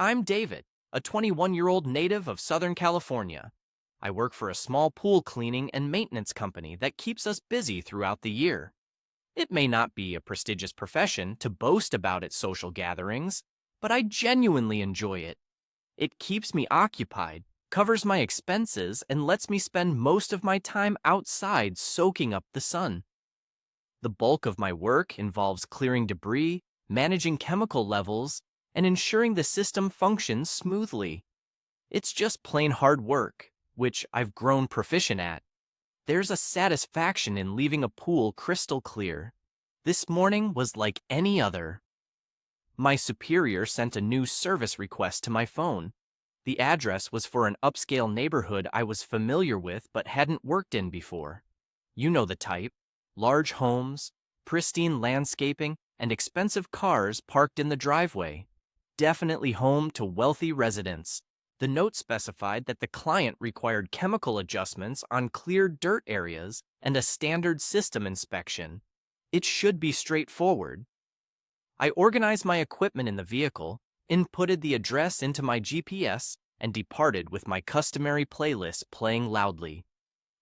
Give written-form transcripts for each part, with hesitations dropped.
I'm David, a 21-year-old native of Southern California. I work for a small pool cleaning and maintenance company that keeps us busy throughout the year. It may not be a prestigious profession to boast about at social gatherings, but I genuinely enjoy it. It keeps me occupied, covers my expenses, and lets me spend most of my time outside soaking up the sun. The bulk of my work involves clearing debris, managing chemical levels, and ensuring the system functions smoothly. It's just plain hard work, which I've grown proficient at. There's a satisfaction in leaving a pool crystal clear. This morning was like any other. My superior sent a new service request to my phone. The address was for an upscale neighborhood I was familiar with but hadn't worked in before. You know the type: large homes, pristine landscaping, and expensive cars parked in the driveway. Definitely home to wealthy residents. The note specified that the client required chemical adjustments on cleared dirt areas and a standard system inspection. It should be straightforward. I organized my equipment in the vehicle, inputted the address into my GPS, and departed with my customary playlist playing loudly.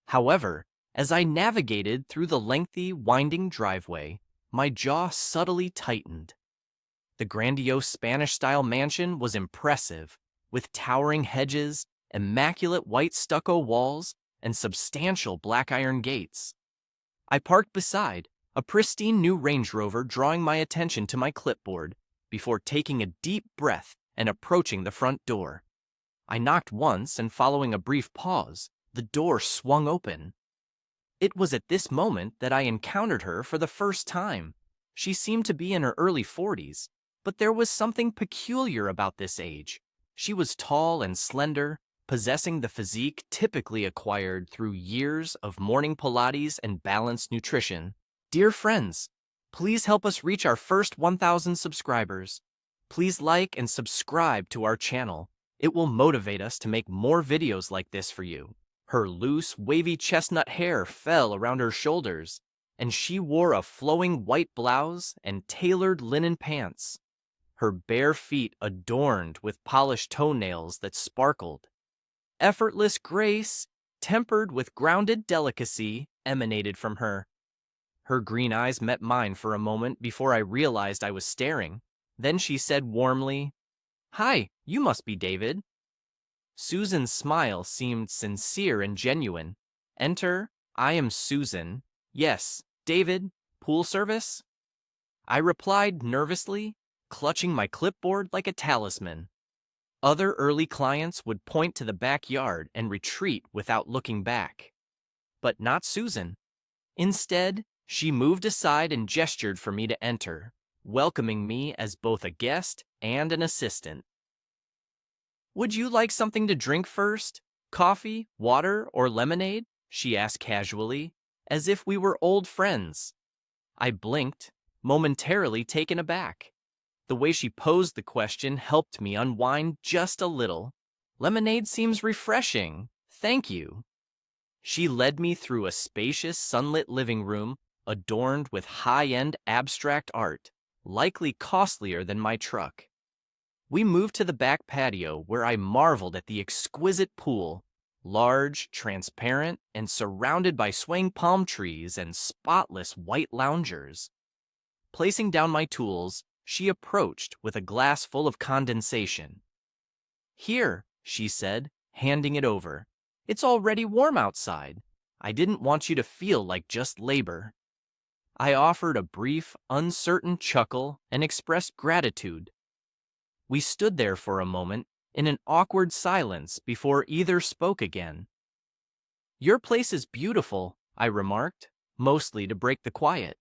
However, as I navigated through the lengthy, winding driveway, my jaw subtly tightened. The grandiose Spanish-style mansion was impressive, with towering hedges, immaculate white stucco walls, and substantial black iron gates. I parked beside, a pristine new Range Rover drawing my attention to my clipboard, before taking a deep breath and approaching the front door. I knocked once, and following a brief pause, the door swung open. It was at this moment that I encountered her for the first time. She seemed to be in her early 40s, but there was something peculiar about this age. She was tall and slender, possessing the physique typically acquired through years of morning Pilates and balanced nutrition. Dear friends, please help us reach our first 1,000 subscribers. Please like and subscribe to our channel. It will motivate us to make more videos like this for you. Her loose, wavy chestnut hair fell around her shoulders, and she wore a flowing white blouse and tailored linen pants. Her bare feet adorned with polished toenails that sparkled. Effortless grace, tempered with grounded delicacy, emanated from her. Her green eyes met mine for a moment before I realized I was staring. Then she said warmly, "Hi, you must be David." Susan's smile seemed sincere and genuine. "Enter, I am Susan. Yes, David, pool service?" I replied nervously, clutching my clipboard like a talisman. Other early clients would point to the backyard and retreat without looking back. But not Susan. Instead, she moved aside and gestured for me to enter, welcoming me as both a guest and an assistant. "Would you like something to drink first? Coffee, water, or lemonade?" she asked casually, as if we were old friends. I blinked, momentarily taken aback. The way she posed the question helped me unwind just a little. "Lemonade seems refreshing. Thank you." She led me through a spacious, sunlit living room adorned with high-end abstract art, likely costlier than my truck. We moved to the back patio where I marveled at the exquisite pool, large, transparent, and surrounded by swaying palm trees and spotless white loungers. Placing down my tools, she approached with a glass full of condensation. "Here," she said, handing it over. "It's already warm outside. I didn't want you to feel like just labor." I offered a brief, uncertain chuckle and expressed gratitude. We stood there for a moment, in an awkward silence before either spoke again. "Your place is beautiful," I remarked, mostly to break the quiet.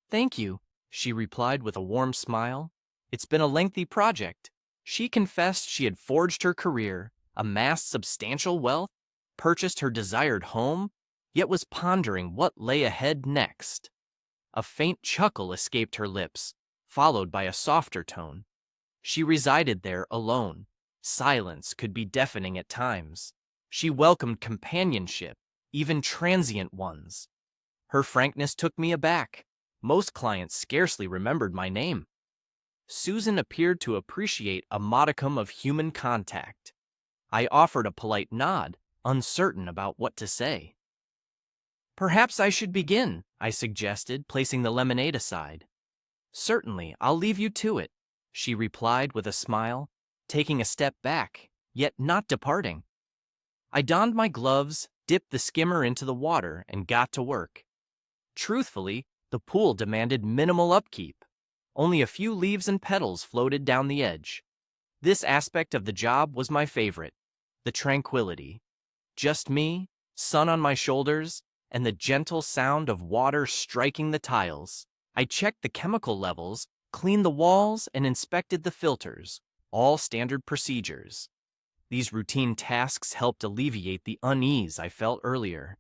"Thank you," she replied with a warm smile. "It's been a lengthy project." She confessed she had forged her career, amassed substantial wealth, purchased her desired home, yet was pondering what lay ahead next. A faint chuckle escaped her lips, followed by a softer tone. She resided there alone. Silence could be deafening at times. She welcomed companionship, even transient ones. Her frankness took me aback. Most clients scarcely remembered my name. Susan appeared to appreciate a modicum of human contact. I offered a polite nod, uncertain about what to say. "Perhaps I should begin," I suggested, placing the lemonade aside. "Certainly, I'll leave you to it," she replied with a smile, taking a step back, yet not departing. I donned my gloves, dipped the skimmer into the water, and got to work. Truthfully, the pool demanded minimal upkeep. Only a few leaves and petals floated down the edge. This aspect of the job was my favorite, the tranquility. Just me, sun on my shoulders, and the gentle sound of water striking the tiles. I checked the chemical levels, cleaned the walls, and inspected the filters, all standard procedures. These routine tasks helped alleviate the unease I felt earlier.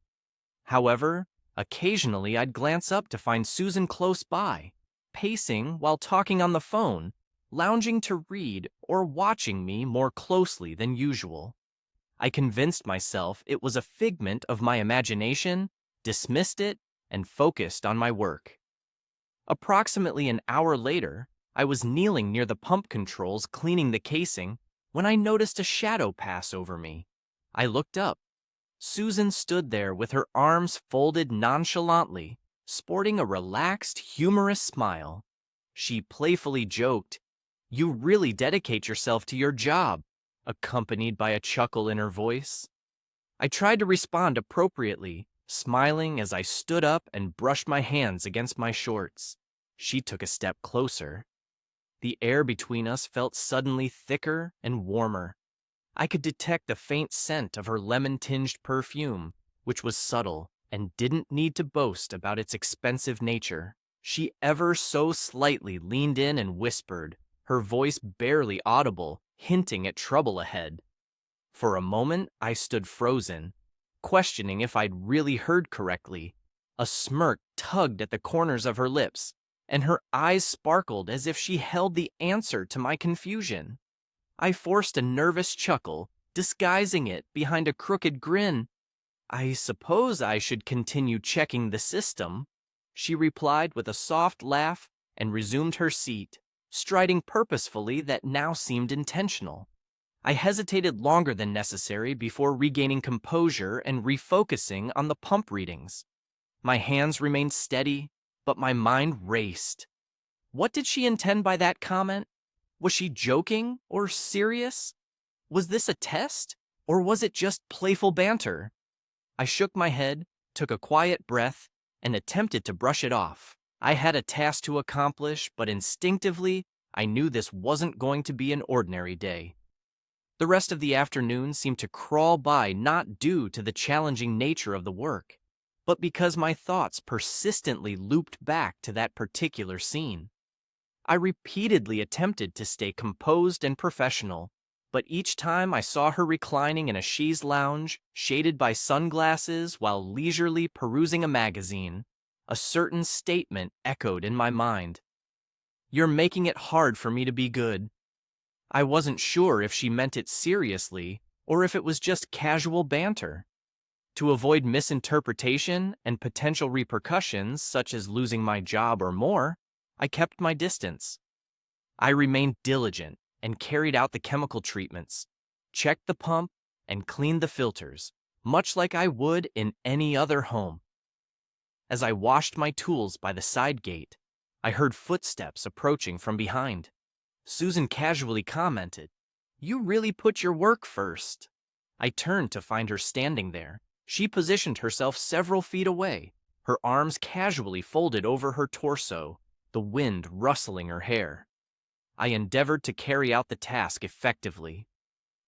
However, occasionally I'd glance up to find Susan close by, pacing while talking on the phone, lounging to read, or watching me more closely than usual. I convinced myself it was a figment of my imagination, dismissed it, and focused on my work. Approximately an hour later, I was kneeling near the pump controls cleaning the casing when I noticed a shadow pass over me. I looked up. Susan stood there with her arms folded nonchalantly, sporting a relaxed, humorous smile. She playfully joked, "You really dedicate yourself to your job," accompanied by a chuckle in her voice. I tried to respond appropriately, smiling as I stood up and brushed my hands against my shorts. She took a step closer. The air between us felt suddenly thicker and warmer. I could detect the faint scent of her lemon-tinged perfume, which was subtle and didn't need to boast about its expensive nature. She ever so slightly leaned in and whispered, her voice barely audible, hinting at trouble ahead. For a moment, I stood frozen, questioning if I'd really heard correctly. A smirk tugged at the corners of her lips, and her eyes sparkled as if she held the answer to my confusion. I forced a nervous chuckle, disguising it behind a crooked grin. "I suppose I should continue checking the system," she replied with a soft laugh and resumed her seat, striding purposefully that now seemed intentional. I hesitated longer than necessary before regaining composure and refocusing on the pump readings. My hands remained steady, but my mind raced. What did she intend by that comment? Was she joking or serious? Was this a test, or was it just playful banter? I shook my head, took a quiet breath, and attempted to brush it off. I had a task to accomplish, but instinctively, I knew this wasn't going to be an ordinary day. The rest of the afternoon seemed to crawl by not due to the challenging nature of the work, but because my thoughts persistently looped back to that particular scene. I repeatedly attempted to stay composed and professional, but each time I saw her reclining in a chaise lounge, shaded by sunglasses while leisurely perusing a magazine, a certain statement echoed in my mind. "You're making it hard for me to be good." I wasn't sure if she meant it seriously or if it was just casual banter. To avoid misinterpretation and potential repercussions such as losing my job or more, I kept my distance. I remained diligent and carried out the chemical treatments, checked the pump, and cleaned the filters, much like I would in any other home. As I washed my tools by the side gate, I heard footsteps approaching from behind. Susan casually commented, "You really put your work first." I turned to find her standing there. She positioned herself several feet away, her arms casually folded over her torso, the wind rustling her hair. I endeavored to carry out the task effectively.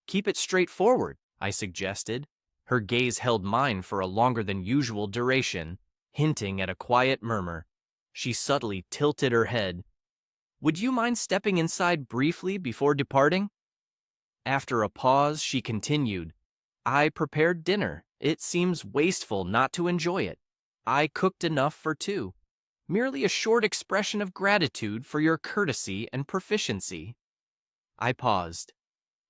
"Keep it straightforward," I suggested. Her gaze held mine for a longer than usual duration, hinting at a quiet murmur. She subtly tilted her head. "Would you mind stepping inside briefly before departing?" After a pause, she continued, "I prepared dinner. It seems wasteful not to enjoy it. I cooked enough for two. Merely a short expression of gratitude for your courtesy and proficiency." I paused.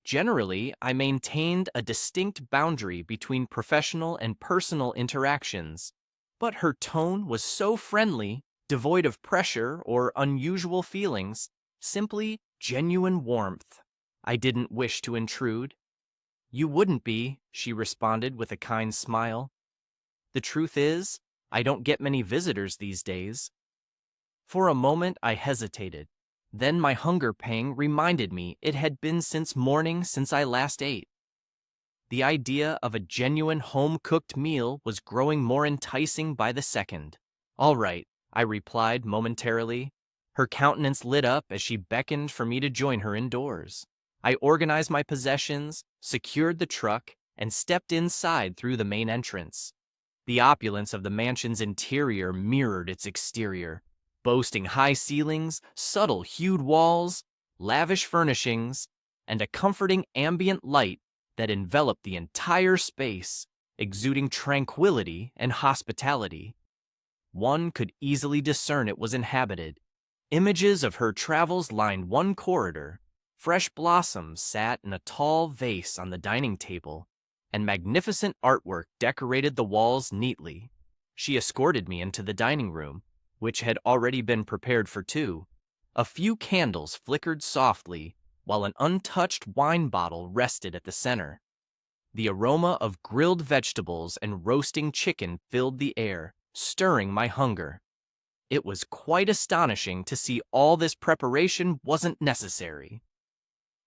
Generally, I maintained a distinct boundary between professional and personal interactions, but her tone was so friendly, devoid of pressure or unusual feelings, Simply genuine warmth. I didn't wish to intrude. You wouldn't be, she responded with a kind smile. The truth is, I don't get many visitors these days. For a moment I hesitated. Then my hunger pang reminded me it had been since morning since I last ate. The idea of a genuine home-cooked meal was growing more enticing by the second. All right, I replied momentarily. Her countenance lit up as she beckoned for me to join her indoors. I organized my possessions, secured the truck, and stepped inside through the main entrance. The opulence of the mansion's interior mirrored its exterior, boasting high ceilings, subtle hued walls, lavish furnishings, and a comforting ambient light that enveloped the entire space, exuding tranquility and hospitality. One could easily discern it was inhabited. Images of her travels lined one corridor. Fresh blossoms sat in a tall vase on the dining table, and magnificent artwork decorated the walls neatly. She escorted me into the dining room, which had already been prepared for two. A few candles flickered softly, while an untouched wine bottle rested at the center. The aroma of grilled vegetables and roasting chicken filled the air, stirring my hunger. It was quite astonishing to see all this preparation wasn't necessary.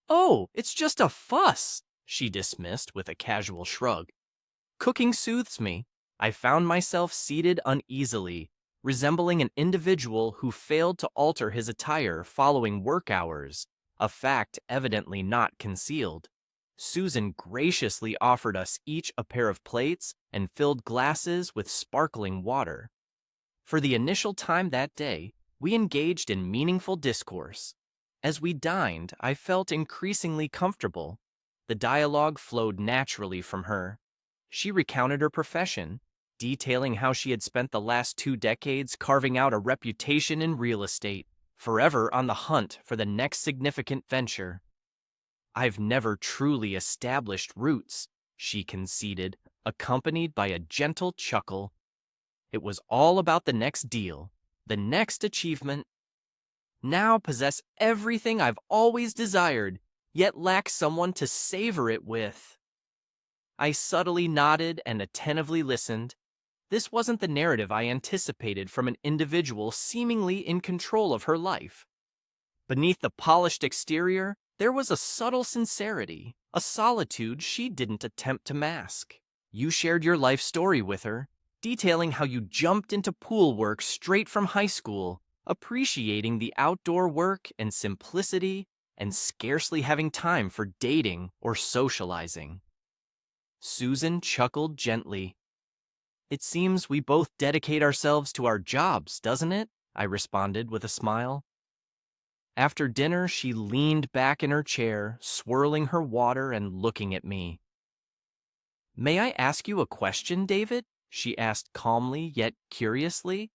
"Oh, it's just a fuss," she dismissed with a casual shrug. Cooking soothes me. I found myself seated uneasily, resembling an individual who failed to alter his attire following work hours, a fact evidently not concealed. Susan graciously offered us each a pair of plates and filled glasses with sparkling water. For the initial time that day, we engaged in meaningful discourse. As we dined, I felt increasingly comfortable. The dialogue flowed naturally from her. She recounted her profession, detailing how she had spent the last 2 decades carving out a reputation in real estate, forever on the hunt for the next significant venture. "I've never truly established roots," she conceded, accompanied by a gentle chuckle. It was all about the next deal, the next achievement. Now possess everything I've always desired, yet lack someone to savor it with. I subtly nodded and attentively listened. This wasn't the narrative I anticipated from an individual seemingly in control of her life. Beneath the polished exterior, there was a subtle sincerity, a solitude she didn't attempt to mask. You shared your life story with her, detailing how you jumped into pool work straight from high school, appreciating the outdoor work and simplicity, and scarcely having time for dating or socializing. Susan chuckled gently. "It seems we both dedicate ourselves to our jobs, doesn't it?" I responded with a smile. After dinner, she leaned back in her chair, swirling her water and looking at me. "May I ask you a question, David?" she asked calmly yet curiously.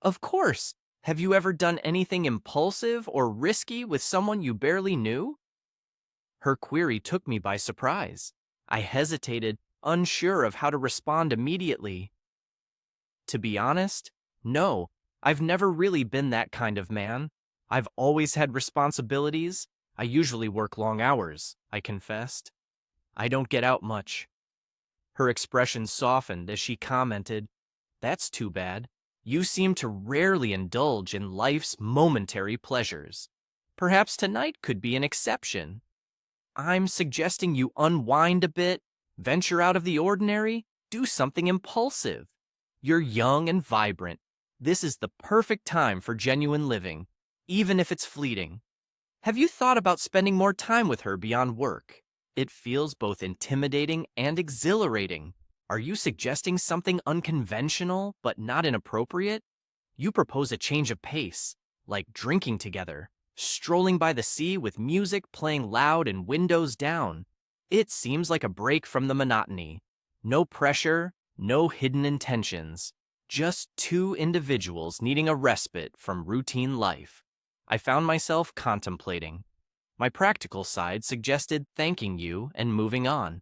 "Of course. Have you ever done anything impulsive or risky with someone you barely knew?" Her query took me by surprise. I hesitated, unsure of how to respond immediately. To be honest, no, I've never really been that kind of man. I've always had responsibilities. I usually work long hours, I confessed. I don't get out much. Her expression softened as she commented, "That's too bad. You seem to rarely indulge in life's momentary pleasures. Perhaps tonight could be an exception. I'm suggesting you unwind a bit, venture out of the ordinary, do something impulsive. You're young and vibrant. This is the perfect time for genuine living, even if it's fleeting. Have you thought about spending more time with her beyond work? It feels both intimidating and exhilarating. Are you suggesting something unconventional but not inappropriate? You propose a change of pace, like drinking together, strolling by the sea with music playing loud and windows down. It seems like a break from the monotony. No pressure, no hidden intentions. Just two individuals needing a respite from routine life. I found myself contemplating. My practical side suggested thanking you and moving on.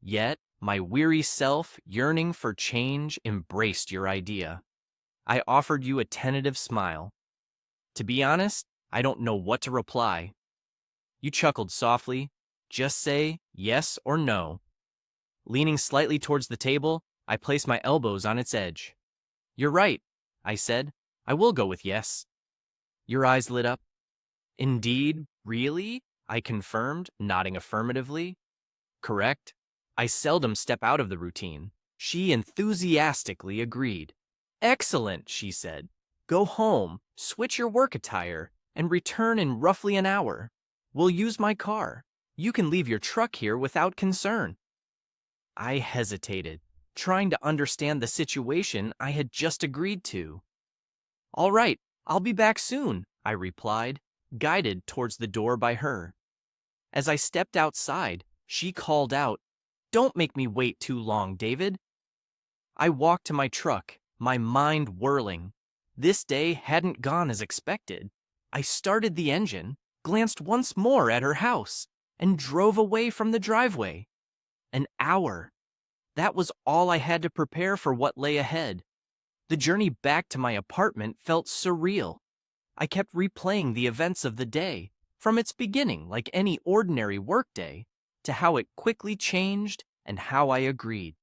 Yet, my weary self, yearning for change, embraced your idea. I offered you a tentative smile. To be honest, I don't know what to reply. You chuckled softly. Just say yes or no. Leaning slightly towards the table, I placed my elbows on its edge. You're right, I said. I will go with yes. Your eyes lit up. Indeed, really? I confirmed, nodding affirmatively. Correct. I seldom step out of the routine. She enthusiastically agreed. Excellent, she said. Go home, switch your work attire, and return in roughly an hour. We'll use my car. You can leave your truck here without concern. I hesitated, trying to understand the situation I had just agreed to. All right, I'll be back soon, I replied, guided towards the door by her. As I stepped outside, she called out, Don't make me wait too long, David. I walked to my truck, my mind whirling. This day hadn't gone as expected. I started the engine, glanced once more at her house, and drove away from the driveway. An hour. That was all I had to prepare for what lay ahead. The journey back to my apartment felt surreal. I kept replaying the events of the day, from its beginning like any ordinary workday, to how it quickly changed and how I agreed.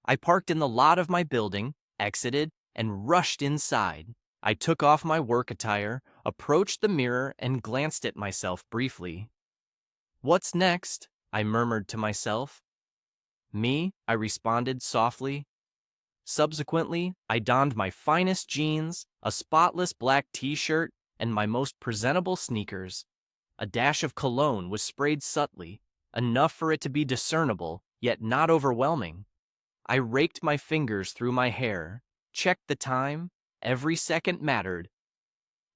I parked in the lot of my building, exited, and rushed inside. I took off my work attire, approached the mirror, and glanced at myself briefly. What's next? I murmured to myself. Me, I responded softly. Subsequently, I donned my finest jeans, a spotless black t-shirt, and my most presentable sneakers. A dash of cologne was sprayed subtly, enough for it to be discernible, yet not overwhelming. I raked my fingers through my hair, checked the time. Every second mattered.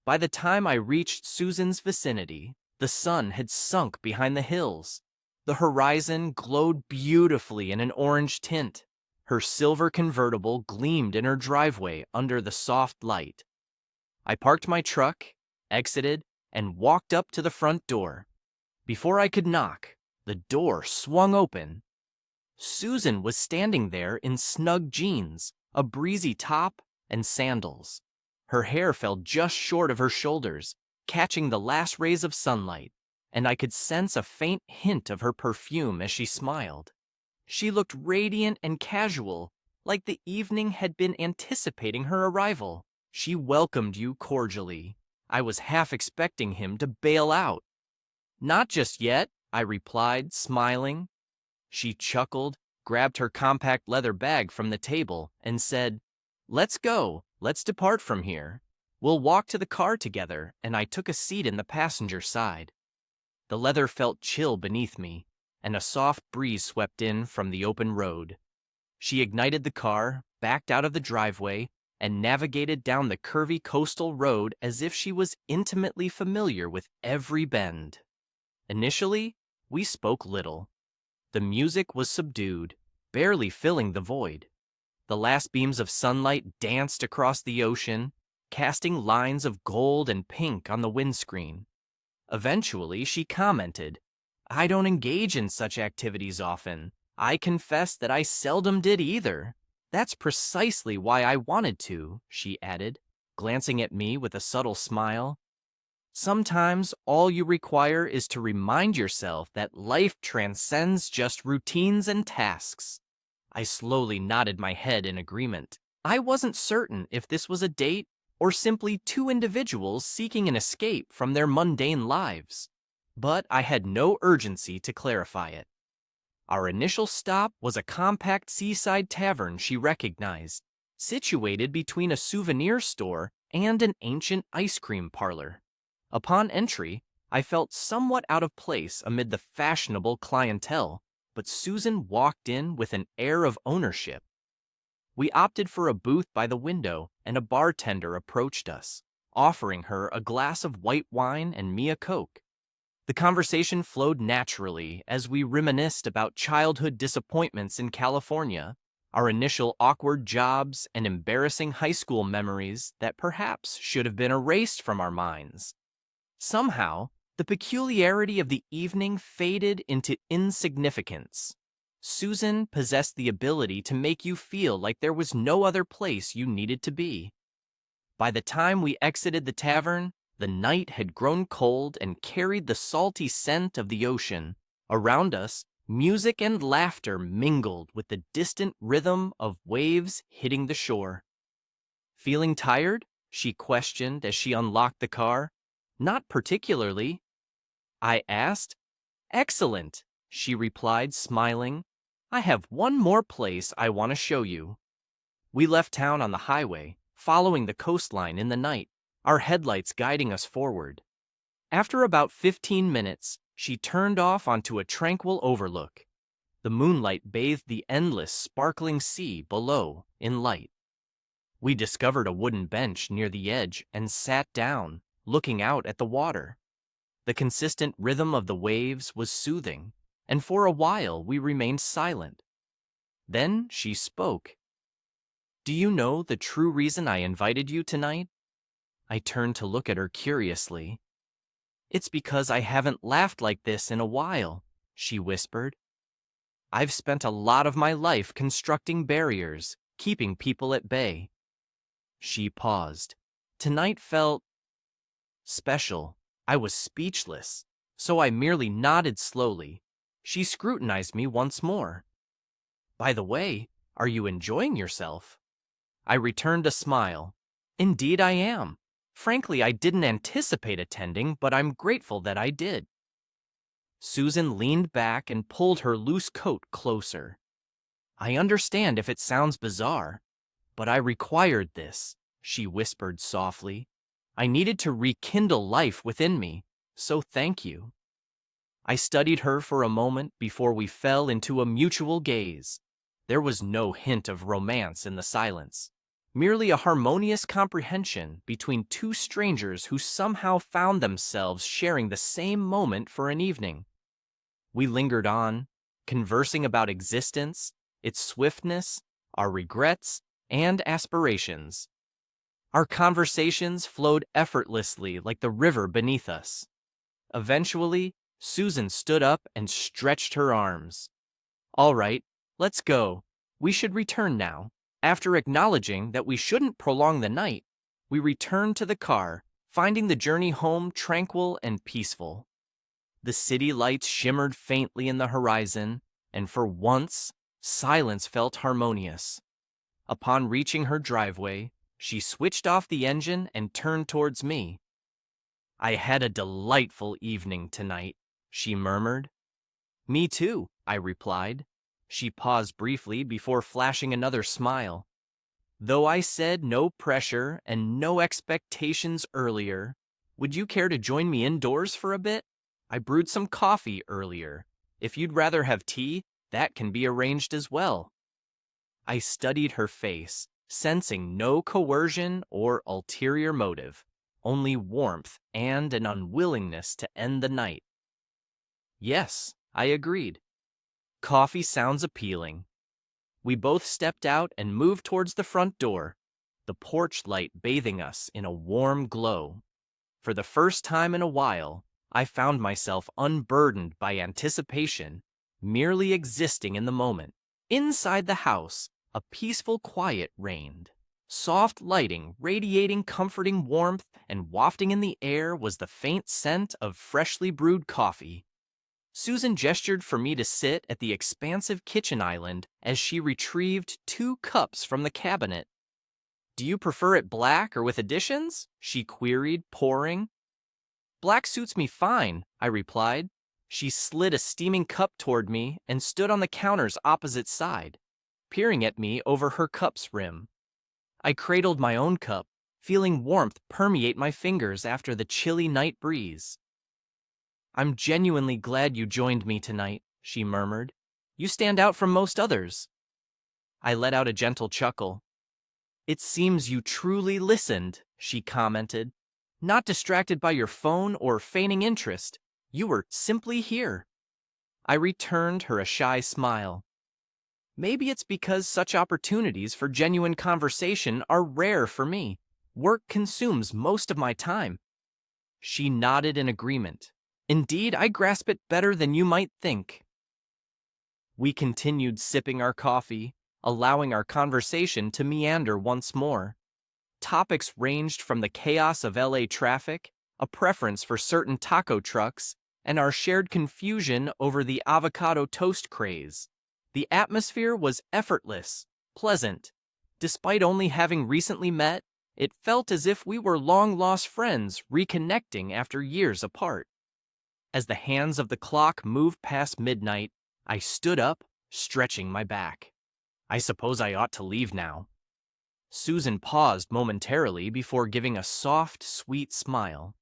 By the time I reached Susan's vicinity, the sun had sunk behind the hills. The horizon glowed beautifully in an orange tint. Her silver convertible gleamed in her driveway under the soft light. I parked my truck, exited, and walked up to the front door. Before I could knock, the door swung open. Susan was standing there in snug jeans, a breezy top, and sandals. Her hair fell just short of her shoulders, catching the last rays of sunlight, and I could sense a faint hint of her perfume as she smiled. She looked radiant and casual, like the evening had been anticipating her arrival. She welcomed you cordially. I was half expecting him to bail out. Not just yet, I replied, smiling. She chuckled, grabbed her compact leather bag from the table, and said, Let's go. Let's depart from here. We'll walk to the car together, and I took a seat in the passenger side. The leather felt chill beneath me, and a soft breeze swept in from the open road. She ignited the car, backed out of the driveway, and navigated down the curvy coastal road as if she was intimately familiar with every bend. Initially, we spoke little. The music was subdued, barely filling the void. The last beams of sunlight danced across the ocean, casting lines of gold and pink on the windscreen. Eventually, she commented, I don't engage in such activities often. I confess that I seldom did either. That's precisely why I wanted to, she added, glancing at me with a subtle smile. Sometimes all you require is to remind yourself that life transcends just routines and tasks. I slowly nodded my head in agreement. I wasn't certain if this was a date or simply two individuals seeking an escape from their mundane lives, but I had no urgency to clarify it. Our initial stop was a compact seaside tavern she recognized, situated between a souvenir store and an ancient ice cream parlor. Upon entry, I felt somewhat out of place amid the fashionable clientele, but Susan walked in with an air of ownership. We opted for a booth by the window, and a bartender approached us, offering her a glass of white wine and me a Coke. The conversation flowed naturally as we reminisced about childhood disappointments in California, our initial awkward jobs, and embarrassing high school memories that perhaps should have been erased from our minds. Somehow, the peculiarity of the evening faded into insignificance. Susan possessed the ability to make you feel like there was no other place you needed to be. By the time we exited the tavern, The night had grown cold and carried the salty scent of the ocean. Around us, music and laughter mingled with the distant rhythm of waves hitting the shore. "Feeling tired?" she questioned as she unlocked the car. "Not particularly," I asked. "Excellent," she replied, smiling. "I have one more place I want to show you." We left town on the highway, following the coastline in the night, our headlights guiding us forward. After about 15 minutes, she turned off onto a tranquil overlook. The moonlight bathed the endless, sparkling sea below in light. We discovered a wooden bench near the edge and sat down, looking out at the water. The consistent rhythm of the waves was soothing, and for a while we remained silent. Then she spoke. "Do you know the true reason I invited you tonight?" I turned to look at her curiously. "It's because I haven't laughed like this in a while," she whispered. "I've spent a lot of my life constructing barriers, keeping people at bay." She paused. Tonight felt special. I was speechless, so I merely nodded slowly. She scrutinized me once more. "By the way, are you enjoying yourself?" I returned a smile. "Indeed I am. Frankly, I didn't anticipate attending, but I'm grateful that I did." Susan leaned back and pulled her loose coat closer. "I understand if it sounds bizarre, but I required this," she whispered softly. "I needed to rekindle life within me, so thank you." I studied her for a moment before we fell into a mutual gaze. There was no hint of romance in the silence, merely a harmonious comprehension between two strangers who somehow found themselves sharing the same moment for an evening. We lingered on, conversing about existence, its swiftness, our regrets, and aspirations. Our conversations flowed effortlessly like the river beneath us. Eventually, Susan stood up and stretched her arms. "All right, let's go. We should return now." After acknowledging that we shouldn't prolong the night, we returned to the car, finding the journey home tranquil and peaceful. The city lights shimmered faintly in the horizon, and for once, silence felt harmonious. Upon reaching her driveway, she switched off the engine and turned towards me. "I had a delightful evening tonight," she murmured. "Me too," I replied. She paused briefly before flashing another smile. "Though I said no pressure and no expectations earlier, would you care to join me indoors for a bit? I brewed some coffee earlier. If you'd rather have tea, that can be arranged as well." I studied her face, sensing no coercion or ulterior motive, only warmth and an unwillingness to end the night. "Yes," I agreed. "Coffee sounds appealing." We both stepped out and moved towards the front door, the porch light bathing us in a warm glow. For the first time in a while, I found myself unburdened by anticipation, merely existing in the moment. Inside the house, a peaceful quiet reigned. Soft lighting radiating comforting warmth, and wafting in the air was the faint scent of freshly brewed coffee. Susan gestured for me to sit at the expansive kitchen island as she retrieved 2 cups from the cabinet. "Do you prefer it black or with additions?" she queried, pouring. "Black suits me fine," I replied. She slid a steaming cup toward me and stood on the counter's opposite side, peering at me over her cup's rim. I cradled my own cup, feeling warmth permeate my fingers after the chilly night breeze. "I'm genuinely glad you joined me tonight," she murmured. "You stand out from most others." I let out a gentle chuckle. "It seems you truly listened," she commented. "Not distracted by your phone or feigning interest. You were simply here." I returned her a shy smile. "Maybe it's because such opportunities for genuine conversation are rare for me. Work consumes most of my time." She nodded in agreement. "Indeed, I grasp it better than you might think." We continued sipping our coffee, allowing our conversation to meander once more. Topics ranged from the chaos of LA traffic a preference for certain taco trucks, and our shared confusion over the avocado toast craze. The atmosphere was effortless, pleasant. Despite only having recently met, it felt as if we were long-lost friends reconnecting after years apart. As the hands of the clock moved past midnight, I stood up, stretching my back. I suppose I ought to leave now. Susan paused momentarily before giving a soft, sweet smile.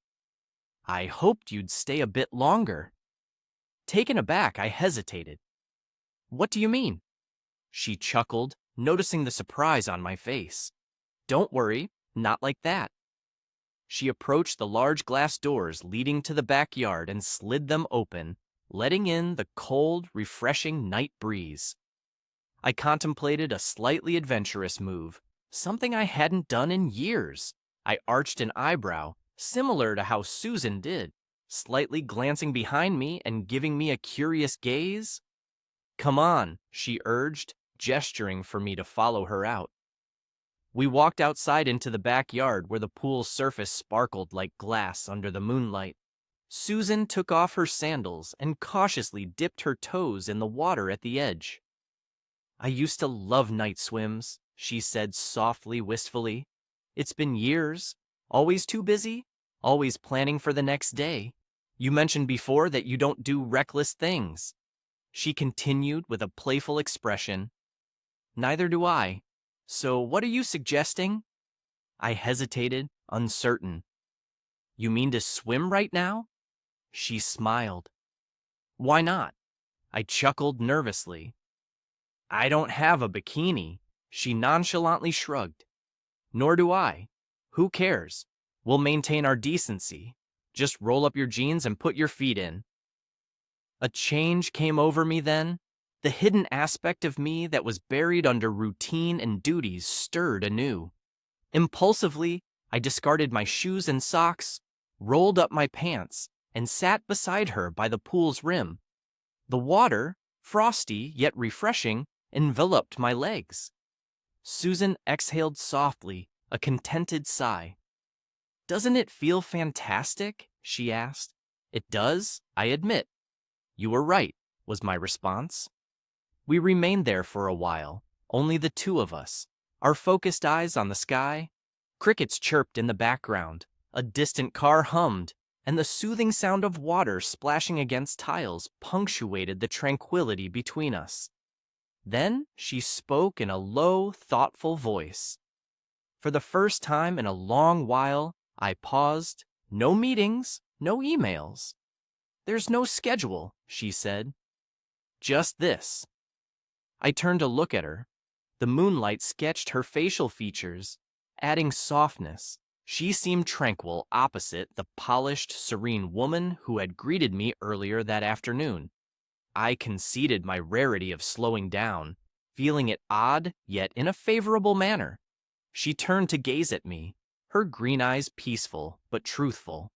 I hoped you'd stay a bit longer. Taken aback, I hesitated. What do you mean? She chuckled, noticing the surprise on my face. Don't worry, not like that. She approached the large glass doors leading to the backyard and slid them open, letting in the cold, refreshing night breeze. I contemplated a slightly adventurous move, something I hadn't done in years. I arched an eyebrow, similar to how Susan did, slightly glancing behind me and giving me a curious gaze. Come on, she urged, gesturing for me to follow her out. We walked outside into the backyard where the pool's surface sparkled like glass under the moonlight. Susan took off her sandals and cautiously dipped her toes in the water at the edge. I used to love night swims, she said softly, wistfully. It's been years. Always too busy? Always planning for the next day. You mentioned before that you don't do reckless things. She continued with a playful expression. Neither do I. So what are you suggesting? I hesitated, uncertain. You mean to swim right now? She smiled. Why not? I chuckled nervously. I don't have a bikini, she nonchalantly shrugged. Nor do I. Who cares? We'll maintain our decency. Just roll up your jeans and put your feet in. A change came over me then. The hidden aspect of me that was buried under routine and duties stirred anew. Impulsively, I discarded my shoes and socks, rolled up my pants, and sat beside her by the pool's rim. The water, frosty yet refreshing, enveloped my legs. Susan exhaled softly, a contented sigh. Doesn't it feel fantastic? She asked. It does, I admit. You were right, was my response. We remained there for a while, only the two of us, our focused eyes on the sky. Crickets chirped in the background, a distant car hummed, and the soothing sound of water splashing against tiles punctuated the tranquility between us. Then she spoke in a low, thoughtful voice. For the first time in a long while, I paused. No meetings, no emails. There's no schedule, she said. Just this. I turned to look at her. The moonlight sketched her facial features, adding softness. She seemed tranquil opposite the polished, serene woman who had greeted me earlier that afternoon. I conceded my rarity of slowing down, feeling it odd, yet in a favorable manner. She turned to gaze at me, her green eyes peaceful but truthful.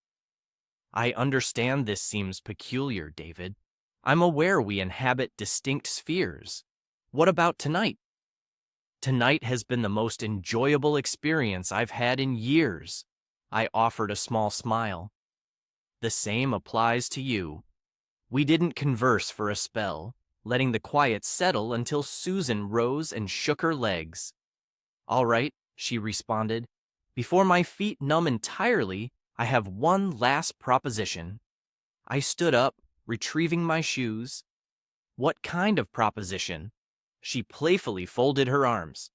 I understand this seems peculiar, David. I'm aware we inhabit distinct spheres. What about tonight? Tonight has been the most enjoyable experience I've had in years. I offered a small smile. The same applies to you. We didn't converse for a spell, letting the quiet settle until Susan rose and shook her legs. All right, she responded. Before my feet numb entirely, I have one last proposition. I stood up, retrieving my shoes. What kind of proposition? She playfully folded her arms.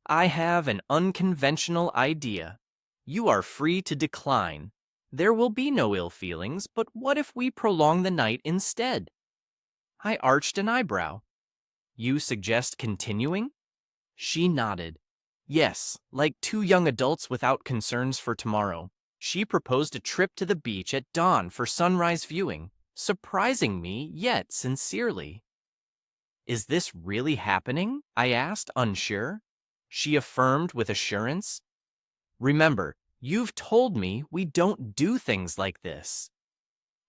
I have an unconventional idea. You are free to decline. There will be no ill feelings, but what if we prolong the night instead? I arched an eyebrow. You suggest continuing? She nodded. Yes, like two young adults without concerns for tomorrow. She proposed a trip to the beach at dawn for sunrise viewing, surprising me yet sincerely. Is this really happening? I asked, unsure. She affirmed with assurance. Remember, you've told me we don't do things like this.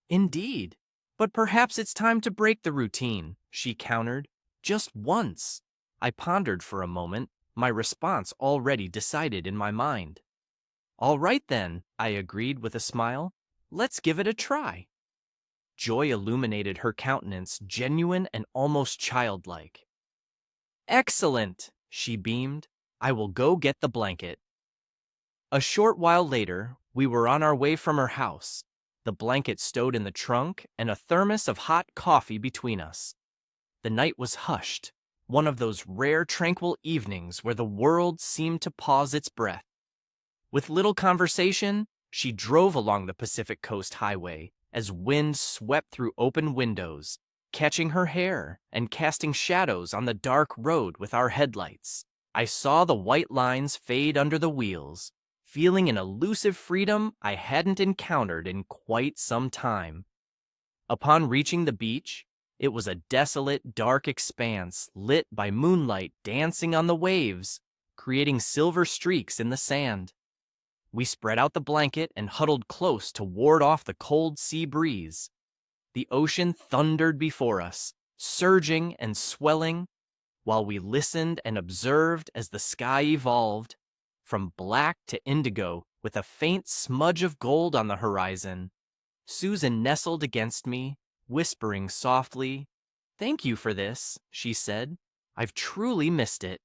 Indeed, but perhaps it's time to break the routine, she countered. Just once. I pondered for a moment, my response already decided in my mind. All right then, I agreed with a smile. Let's give it a try. Joy illuminated her countenance, genuine and almost childlike. Excellent, she beamed. I will go get the blanket. A short while later, we were on our way from her house, the blanket stowed in the trunk and a thermos of hot coffee between us. The night was hushed, one of those rare tranquil evenings where the world seemed to pause its breath. With little conversation, she drove along the Pacific Coast Highway as wind swept through open windows, catching her hair and casting shadows on the dark road with our headlights. I saw the white lines fade under the wheels, feeling an elusive freedom I hadn't encountered in quite some time. Upon reaching the beach, it was a desolate, dark expanse lit by moonlight dancing on the waves, creating silver streaks in the sand. We spread out the blanket and huddled close to ward off the cold sea breeze. The ocean thundered before us, surging and swelling, while we listened and observed as the sky evolved, from black to indigo with a faint smudge of gold on the horizon. Susan nestled against me, whispering softly, "Thank you for this," she said. "I've truly missed it."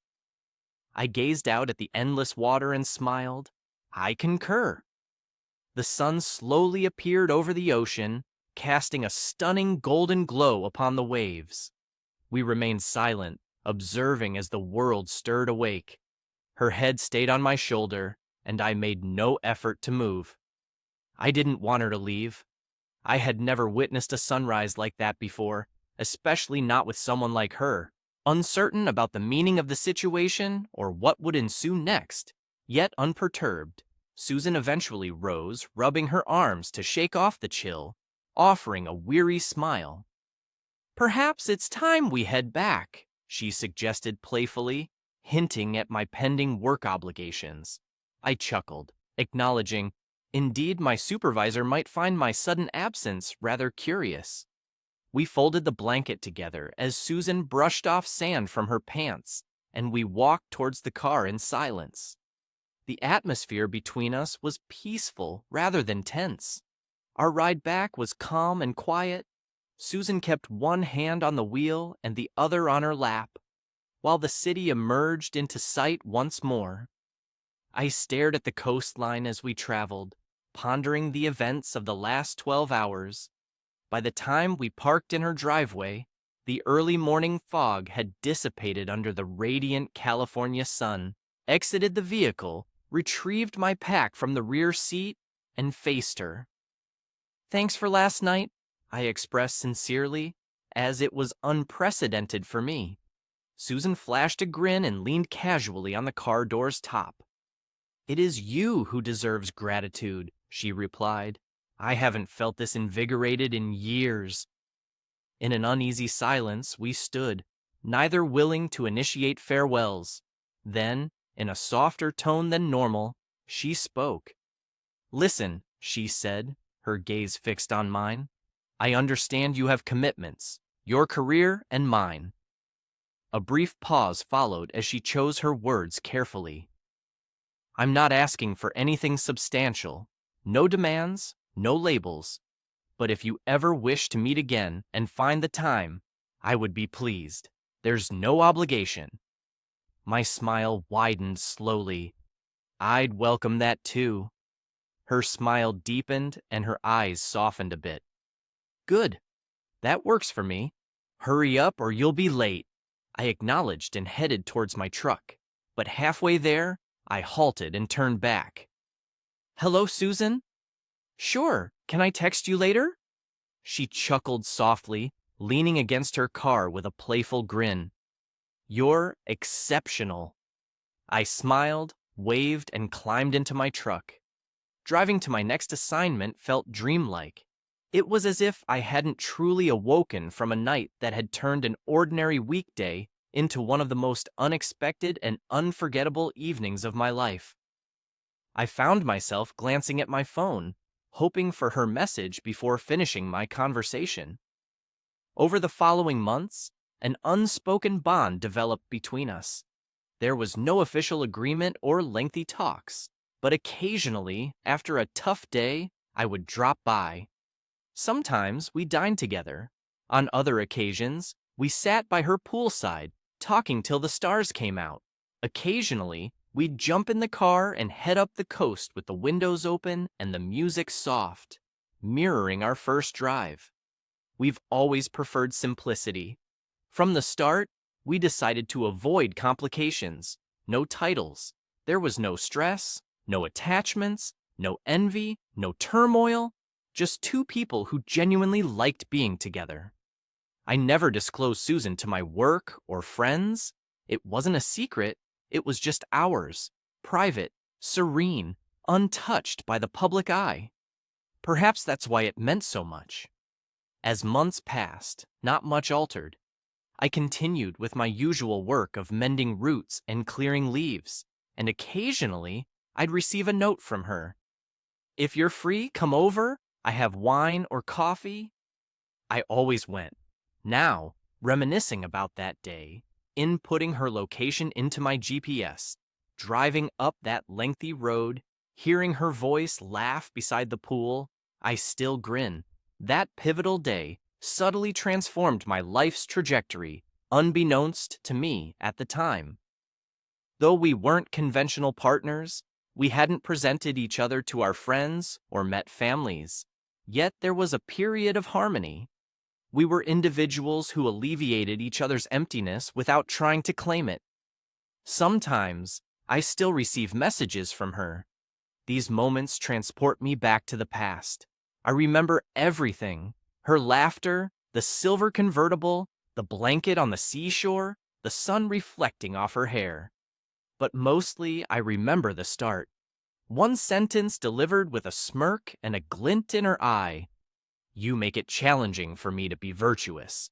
I gazed out at the endless water and smiled. I concur. The sun slowly appeared over the ocean, casting a stunning golden glow upon the waves. We remained silent, observing as the world stirred awake. Her head stayed on my shoulder, and I made no effort to move. I didn't want her to leave. I had never witnessed a sunrise like that before, especially not with someone like her, uncertain about the meaning of the situation or what would ensue next. Yet unperturbed, Susan eventually rose, rubbing her arms to shake off the chill, offering a weary smile. "Perhaps it's time we head back," she suggested playfully, hinting at my pending work obligations. I chuckled, acknowledging, indeed, my supervisor might find my sudden absence rather curious. We folded the blanket together as Susan brushed off sand from her pants, and we walked towards the car in silence. The atmosphere between us was peaceful rather than tense. Our ride back was calm and quiet. Susan kept one hand on the wheel and the other on her lap, while the city emerged into sight once more. I stared at the coastline as we traveled, pondering the events of the last 12 hours. By the time we parked in her driveway, the early morning fog had dissipated under the radiant California sun. Exited the vehicle, retrieved my pack from the rear seat, and faced her. "Thanks for last night," I expressed sincerely, as it was unprecedented for me. Susan flashed a grin and leaned casually on the car door's top. "It is you who deserves gratitude," she replied. "I haven't felt this invigorated in years." In an uneasy silence, we stood, neither willing to initiate farewells. Then, in a softer tone than normal, she spoke. "Listen," she said, her gaze fixed on mine. "I understand you have commitments, your career and mine." A brief pause followed as she chose her words carefully. "I'm not asking for anything substantial, no demands, no labels, but if you ever wish to meet again and find the time, I would be pleased. There's no obligation." My smile widened slowly. "I'd welcome that too." Her smile deepened and her eyes softened a bit. "Good. That works for me. Hurry up or you'll be late." I acknowledged and headed towards my truck, but halfway there, I halted and turned back. "Hello, Susan?" "Sure, can I text you later?" She chuckled softly, leaning against her car with a playful grin. "You're exceptional." I smiled, waved, and climbed into my truck. Driving to my next assignment felt dreamlike. It was as if I hadn't truly awoken from a night that had turned an ordinary weekday into one of the most unexpected and unforgettable evenings of my life. I found myself glancing at my phone, hoping for her message before finishing my conversation. Over the following months, an unspoken bond developed between us. There was no official agreement or lengthy talks, but occasionally, after a tough day, I would drop by. Sometimes we dined together. On other occasions, we sat by her poolside, talking till the stars came out. Occasionally, we'd jump in the car and head up the coast with the windows open and the music soft, mirroring our first drive. We've always preferred simplicity. From the start, we decided to avoid complications. No titles. There was no stress, no attachments, no envy, no turmoil, just two people who genuinely liked being together. I never disclosed Susan to my work or friends. It wasn't a secret, it was just ours, private, serene, untouched by the public eye. Perhaps that's why it meant so much. As months passed, not much altered. I continued with my usual work of mending roots and clearing leaves, and occasionally I'd receive a note from her. "If you're free, come over. I have wine or coffee." I always went. Now, reminiscing about that day, inputting her location into my GPS, driving up that lengthy road, hearing her voice laugh beside the pool, I still grin. That pivotal day subtly transformed my life's trajectory, unbeknownst to me at the time. Though we weren't conventional partners, we hadn't presented each other to our friends or met families. Yet there was a period of harmony. We were individuals who alleviated each other's emptiness without trying to claim it. Sometimes, I still receive messages from her. These moments transport me back to the past. I remember everything: her laughter, the silver convertible, the blanket on the seashore, the sun reflecting off her hair. But mostly, I remember the start. One sentence delivered with a smirk and a glint in her eye. "You make it challenging for me to be virtuous."